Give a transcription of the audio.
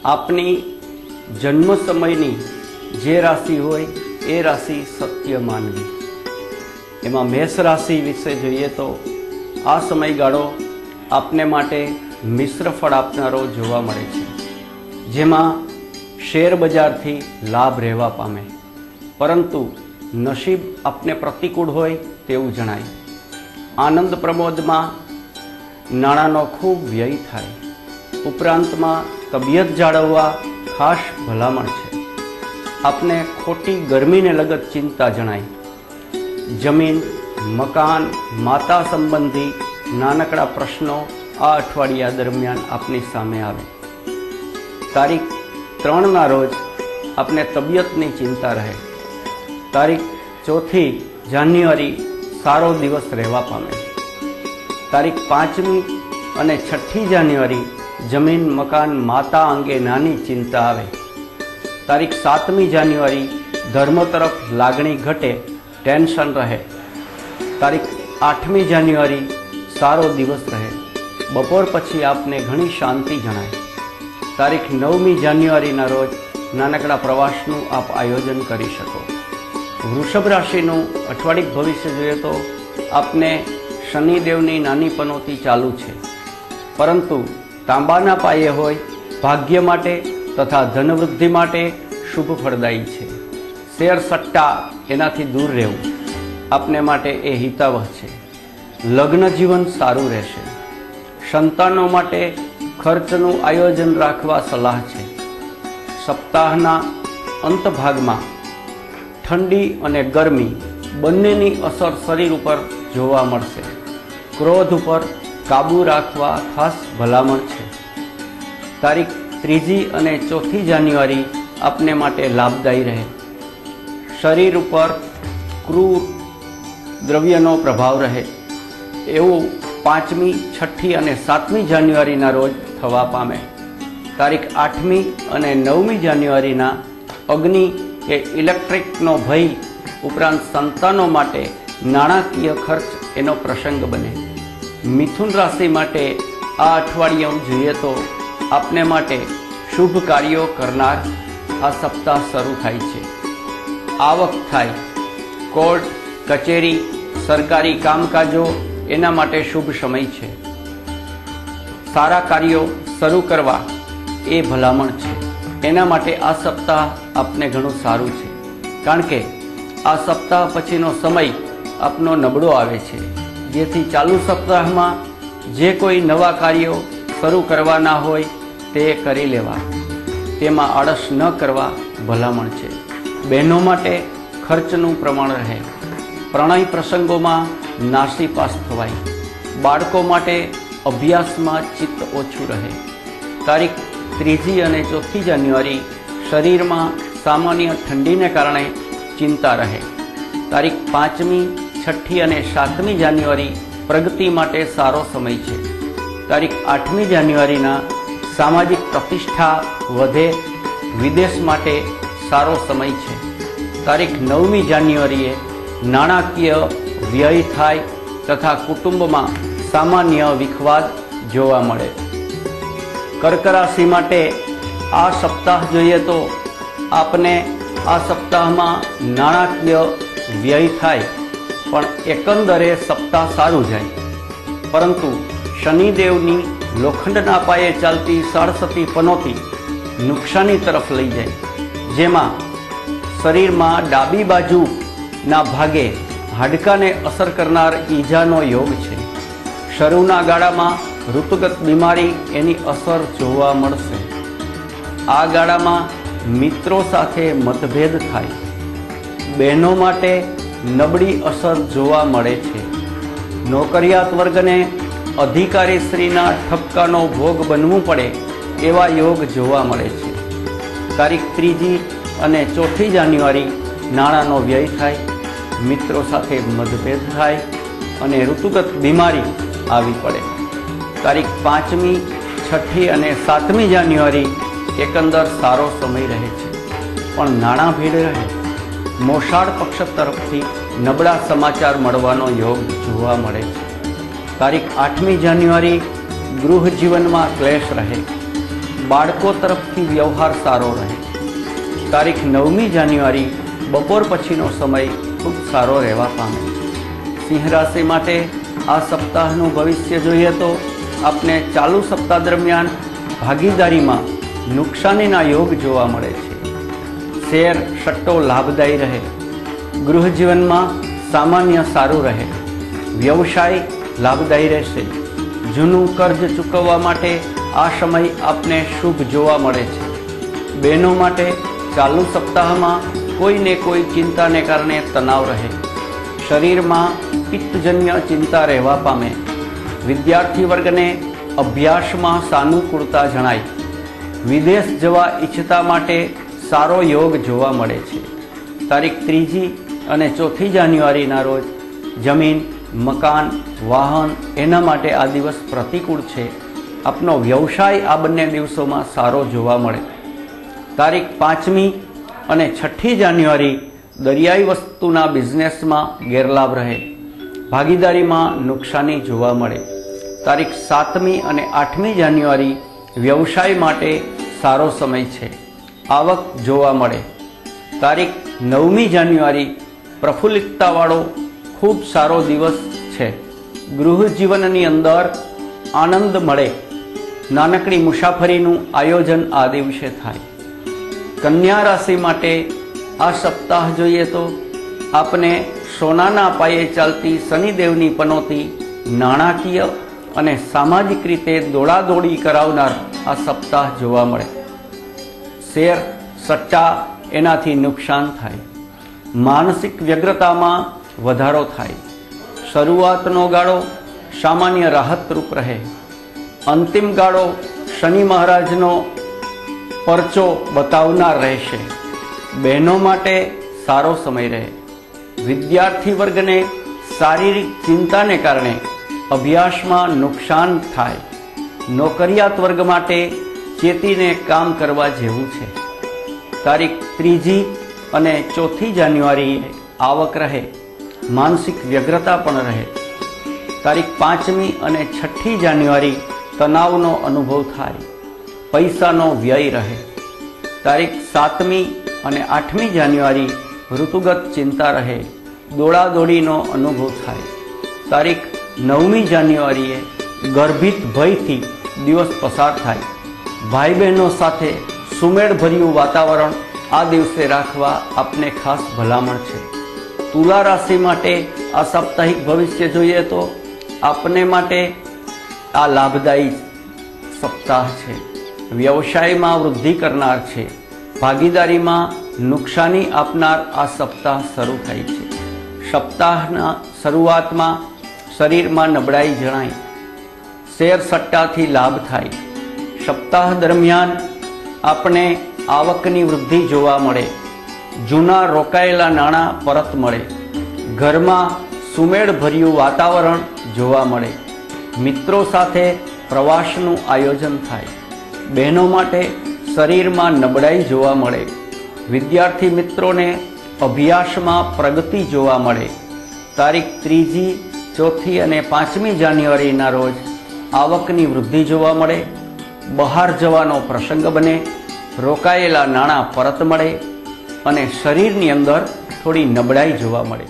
આપની જન્મ સમયની જે રાશિ હોય એ રાશિ સત્ય માનવી। એમાં મેષ રાશિ વિશે જોઈએ તો આ સમયગાળો આપને માટે મિશ્ર ફળ આપનારો જોવા મળે છે, જેમાં શેર બજારથી લાભ રહેવા પામે, પરંતુ નસીબ આપને પ્રતિકૂળ હોય તેવું જણાય। આનંદ પ્રમોદમાં નાણાંનો ખૂબ વ્યય થાય, ઉપરાંતમાં તબિયત જાળવવા ખાસ ભલામણ છે। આપને ખોટી ગરમીને લગત ચિંતા જણાય। જમીન, મકાન, માતા સંબંધી નાનકડા પ્રશ્નો આ અઠવાડિયા દરમિયાન આપની સામે આવે। તારીખ 3ના રોજ આપને તબિયતની ચિંતા રહે। તારીખ 4 જાન્યુઆરી સારો દિવસ રહેવા પામે। તારીખ 5મી અને 6 જાન્યુઆરી જમીન, મકાન, માતા અંગે નાની ચિંતા આવે। તારીખ 7મી જાન્યુઆરી ધર્મ તરફ લાગણી ઘટે, ટેન્શન રહે। તારીખ 8મી જાન્યુઆરી સારો દિવસ રહે, બપોર પછી આપને ઘણી શાંતિ જણાય। તારીખ 9મી જાન્યુઆરીના રોજ નાનકડા પ્રવાસનું આપ આયોજન કરી શકો। વૃષભ રાશિનું અઠવાડિક ભવિષ્ય જોઈએ તો આપને શનિદેવની નાની પનોતી ચાલુ છે, પરંતુ તાંબાના પાયે હોય, ભાગ્ય માટે તથા ધનવૃદ્ધિ માટે શુભ ફળદાયી છે। શેર સટ્ટા એનાથી દૂર રહેવું આપને માટે એ હિતાવહ છે। લગ્ન જીવન સારું રહેશે। સંતાનો માટે ખર્ચનું આયોજન રાખવા સલાહ છે। સપ્તાહના અંત ભાગમાં ઠંડી અને ગરમી બંનેની અસર શરીર ઉપર જોવા મળશે। ક્રોધ ઉપર કાબૂ રાખવા ખાસ ભલામણ છે। તારીખ 3 અને 4 જાન્યુઆરી આપને માટે લાભદાયી રહે। શરીર ઉપર ક્રૂર દ્રવ્યનો પ્રભાવ રહે એવું 5મી, 6 અને 7મી જાન્યુઆરીના રોજ થવા પામે। તારીખ 8મી અને 9મી જાન્યુઆરીના અગ્નિ કે ઇલેક્ટ્રિકનો ભય ઉપરાંત સંતાનો માટે નાણાકીય ખર્ચ એનો પ્રસંગ બને। મિથુન રાશિ માટે આ અઠવાડિયું જોઈએ તો આપને માટે શુભ કાર્યો કરનાર આ સપ્તાહ શરૂ થાય છે। આવક થાય। કોર્ટ, કચેરી, સરકારી કામકાજો એના માટે શુભ સમય છે। સારા કાર્યો શરૂ કરવા એ ભલામણ છે। એના માટે આ સપ્તાહ આપને ઘણું સારું છે, કારણ કે આ સપ્તાહ પછીનો સમય આપનો નબળો આવે છે, જેથી ચાલુ સપ્તાહમાં જે કોઈ નવા કાર્યો શરૂ કરવાના હોય તે કરી લેવા, તેમાં આળસ ન કરવા ભલામણ છે। બહેનો માટે ખર્ચનું પ્રમાણ રહે। પ્રણય પ્રસંગોમાં નાસીપાસ થવાય। બાળકો માટે અભ્યાસમાં ચિત્ત ઓછું રહે। તારીખ 3 અને 4 જાન્યુઆરી શરીરમાં સામાન્ય ઠંડીને કારણે ચિંતા રહે। તારીખ 5મી, 6 અને 7મી જાન્યુઆરી પ્રગતિ માટે સારો સમય છે। તારીખ 8મી જાન્યુઆરીના સામાજિક પ્રતિષ્ઠા વધે, વિદેશ માટે સારો સમય છે। તારીખ 9મી જાન્યુઆરીએ નાણાકીય વ્યય થાય તથા કુટુંબમાં સામાન્ય વિખવાદ જોવા મળે। કર્ક રાશિ માટે આ સપ્તાહ જોઈએ તો આપને આ સપ્તાહમાં નાણાકીય વ્યય થાય, પણ એકંદરે સપ્તાહ સારું જાય, પરંતુ શનિદેવની લોખંડના પાયે ચાલતી સાડસતી પનોતી નુકસાની તરફ લઈ જાય, જેમાં શરીરમાં ડાબી બાજુના ભાગે હાડકાને અસર કરનાર ઈજાનો યોગ છે। શરૂના ગાળામાં ઋતુગત બીમારી એની અસર જોવા મળશે। આ ગાળામાં મિત્રો સાથે મતભેદ થાય। બહેનો માટે નબળી અસર જોવા મળે છે। નોકરિયાત વર્ગને અધિકારીશ્રીના ઠપકાનો ભોગ બનવું પડે એવા યોગ જોવા મળે છે। તારીખ 3 અને 4 જાન્યુઆરી નાણાંનો વ્યય થાય, મિત્રો સાથે મતભેદ થાય અને ઋતુગત બીમારી આવી પડે। તારીખ 5મી, 6 અને 7મી જાન્યુઆરી એકંદર સારો સમય રહે છે, પણ નાણાં ભીડ રહે। મોસાળ પક્ષ તરફથી નબળા સમાચાર મળવાનો યોગ જોવા મળે છે। તારીખ 8મી જાન્યુઆરી ગૃહ જીવનમાં ક્લેશ રહે। બાળકો તરફથી વ્યવહાર સારો રહે। તારીખ 9મી જાન્યુઆરી બપોર પછીનો સમય ખૂબ સારો રહેવા પામે। સિંહ રાશિ માટે આ સપ્તાહનું ભવિષ્ય જોઈએ તો આપને ચાલુ સપ્તાહ દરમિયાન ભાગીદારીમાં નુકસાનીના યોગ જોવા મળે છે। શેર સટ્ટો લાભદાયી રહે। ગૃહ જીવનમાં સામાન્ય સારું રહે। વ્યવસાય લાભદાયી રહેશે। જૂનું કર્જ ચૂકવવા માટે આ સમય આપને શુભ જોવા મળે છે। બહેનો માટે ચાલુ સપ્તાહમાં કોઈને કોઈ ચિંતાને કારણે તણાવ રહે। શરીરમાં પિત્તજન્ય ચિંતા રહેવા પામે। વિદ્યાર્થી વર્ગને અભ્યાસમાં સાનુકૂળતા જણાય। વિદેશ જવા ઈચ્છતા માટે સારો યોગ જોવા મળે છે। તારીખ 3જી અને 4થી જાન્યુઆરીના રોજ જમીન, મકાન, વાહન એના માટે આ દિવસ પ્રતિકૂળ છે। આપનો વ્યવસાય આ બંને દિવસોમાં સારો જોવા મળે। તારીખ 5મી અને 6ઠી જાન્યુઆરી દરિયાઈ વસ્તુના બિઝનેસમાં ગેરલાભ રહે। ભાગીદારીમાં નુકસાની જોવા મળે। તારીખ 7મી અને 8મી જાન્યુઆરી વ્યવસાય માટે સારો સમય છે। આવક જોવા મળે। તારીખ 9મી જાન્યુઆરી પ્રફુલ્લિતતાવાળો ખૂબ સારો દિવસ છે। ગૃહ જીવનની અંદર આનંદ મળે। નાનકડી મુસાફરીનું આયોજન આ દિવસે થાય। કન્યા રાશિ માટે આ સપ્તાહ જોઈએ તો આપને સોનાના પાયે ચાલતી શનિદેવની પનોતી નાણાકીય અને સામાજિક રીતે દોડાદોડી કરાવનાર આ સપ્તાહ જોવા મળે। શેર સટ્ટા એનાથી નુકસાન થાય। માનસિક વ્યગ્રતામાં વધારો થાય। શરૂઆતનો ગાળો સામાન્ય રાહતરૂપ રહે। અંતિમ ગાળો શનિ મહારાજનો પરચો બતાવનાર રહેશે। બહેનો માટે સારો સમય રહે। વિદ્યાર્થી વર્ગને શારીરિક ચિંતાને કારણે અભ્યાસમાં નુકસાન થાય। નોકરિયાત વર્ગ માટે ચેતીને કામ કરવા જેવું છે। તારીખ 3જી અને 4થી જાન્યુઆરીએ આવક રહે। માનસિક વ્યગ્રતા પણ રહે। તારીખ 5મી અને 6ઠી જાન્યુઆરી તણાવનો અનુભવ થાય। પૈસાનો વ્યય રહે। તારીખ 7મી અને 8મી જાન્યુઆરી ઋતુગત ચિંતા રહે। દોડાદોડીનો અનુભવ થાય। તારીખ 9મી જાન્યુઆરીએ ગર્ભિત ભયથી દિવસ પસાર થાય। ભાઈ બહેનો સાથે સુમેળભર્યું વાતાવરણ આ દિવસે રાખવા આપને ખાસ ભલામણ છે। તુલા રાશિ માટે આ સાપ્તાહિક ભવિષ્ય જોઈએ તો આપને માટે આ લાભદાયી સપ્તાહ છે। વ્યવસાયમાં વૃદ્ધિ કરનાર છે। ભાગીદારીમાં નુકસાની આપનાર આ સપ્તાહ શરૂ થાય છે। સપ્તાહના શરૂઆતમાં શરીરમાં નબળાઈ જણાય। શેર સટ્ટાથી લાભ થાય। સપ્તાહ દરમિયાન આપણે આવકની વૃદ્ધિ જોવા મળે। જૂના રોકાયેલા નાણાં પરત મળે। ઘરમાં સુમેળભર્યું વાતાવરણ જોવા મળે। મિત્રો સાથે પ્રવાસનું આયોજન થાય। બહેનો માટે શરીરમાં નબળાઈ જોવા મળે। વિદ્યાર્થી મિત્રોને અભ્યાસમાં પ્રગતિ જોવા મળે। તારીખ 3જી, 4થી અને 5મી જાન્યુઆરીના રોજ આવકની વૃદ્ધિ જોવા મળે। બહાર જવાનો પ્રસંગ બને। રોકાયેલા નાણાં પરત મળે અને શરીરની અંદર થોડી નબળાઈ જોવા મળે।